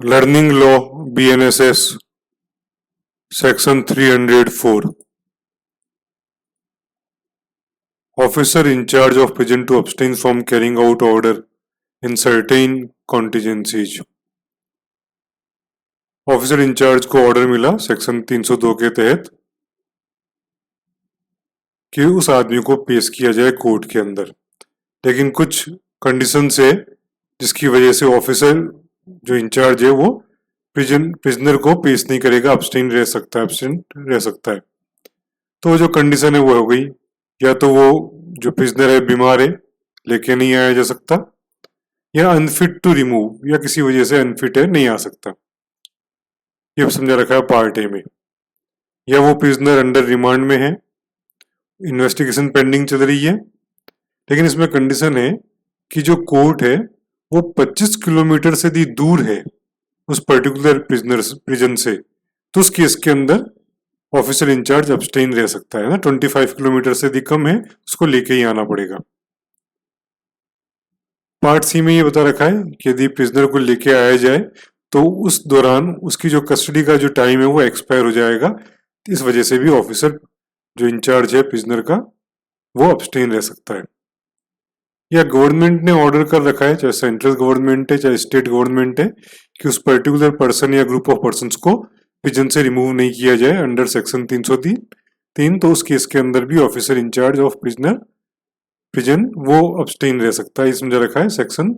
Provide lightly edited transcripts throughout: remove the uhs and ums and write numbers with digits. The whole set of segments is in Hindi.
Learning law BNSS section 304 Officer in charge of prison to abstain from carrying out order in certain contingencies. Officer in charge को ऑर्डर मिला सेक्शन 302 के तहत कि उस आदमी को पेश किया जाए कोर्ट के अंदर, लेकिन कुछ कंडीशन है जिसकी वजह से ऑफिसर जो इंचार्ज है वो प्रिजनर को पेश नहीं करेगा, एब्सटेंट रह सकता है। तो जो कंडीशन है वो हो गई, या तो वो जो प्रिजनर है बीमार है, लेके नहीं आया जा सकता, या अनफिट टू रिमूव, या किसी वजह से अनफिट है, नहीं आ सकता। ये समझा रखा है पार्ट ए में। या वो प्रिजनर अंडर रिमांड में है, इन्वेस्टिगेशन पेंडिंग चल रही है, लेकिन इसमें कंडीशन है कि जो कोर्ट है वो 25 किलोमीटर से भी दूर है उस पर्टिकुलर प्रिजन से, तो उस केस के अंदर ऑफिसर इंचार्ज अब्सटेन रह सकता है ना। 25 किलोमीटर से भी कम है, उसको लेके ही आना पड़ेगा। पार्ट सी में ये बता रखा है कि यदि प्रिजनर को लेके आया जाए तो उस दौरान उसकी जो कस्टडी का जो टाइम है वो एक्सपायर हो जाएगा, इस वजह से भी ऑफिसर जो इंचार्ज है प्रिजनर का वो अब्सटेन रह सकता है। या गवर्नमेंट ने ऑर्डर कर रखा है, चाहे सेंट्रल गवर्नमेंट है चाहे स्टेट गवर्नमेंट है, कि उस पर्टिकुलर पर्सन या ग्रुप ऑफ पर्सन को प्रिजन से रिमूव नहीं किया जाए अंडर सेक्शन 303, तो उस केस के अंदर भी ऑफिसर इंचार्ज ऑफ प्रिजन वो अब्सटेन रह सकता है। समझा रखा है section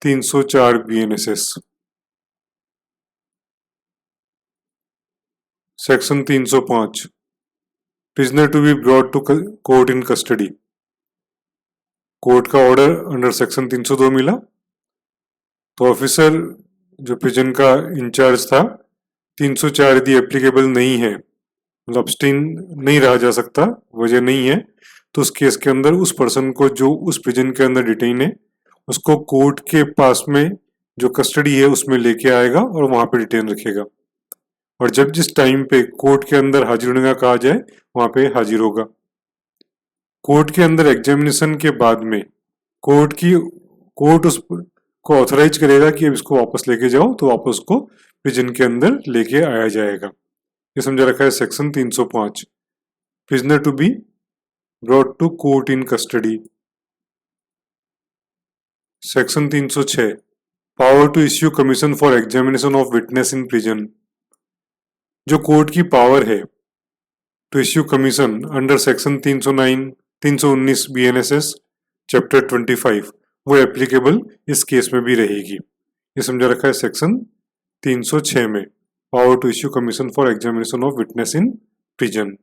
304 BNSS। Section 305 prisoner to be brought to court in custody. Court का ऑर्डर अंडर सेक्शन 302 मिला, तो ऑफिसर जो प्रिजन का इंचार्ज था 304 यदि एप्लीकेबल नहीं है, मतलब अब्सटेन नहीं रहा जा सकता, वजह नहीं है, तो उस केस के अंदर उस पर्सन को जो उस प्रिजन के अंदर डिटेन है उसको कोर्ट के पास में जो कस्टडी है उसमें लेके आएगा और वहां पे डिटेन रखेगा, और जब जिस टाइम पे कोर्ट के अंदर हाजिर होने का कहा जाए वहां पे हाजिर होगा। कोर्ट के अंदर एग्जामिनेशन के बाद में कोर्ट उसको ऑथराइज करेगा कि अब इसको वापस लेके जाओ, तो वापस उसको प्रिजन के अंदर लेके आया जाएगा। ये समझा रखा है section 305 prisoner to be brought to court in custody. Section 306 power to issue commission for examination of witness in prison. जो कोर्ट की पावर है to issue commission under section 319 BNSS chapter 25 वो एप्लीकेबल इस केस में भी रहेगी। ये समझा रखा है सेक्शन 306 में power to issue commission for examination of witness in prison.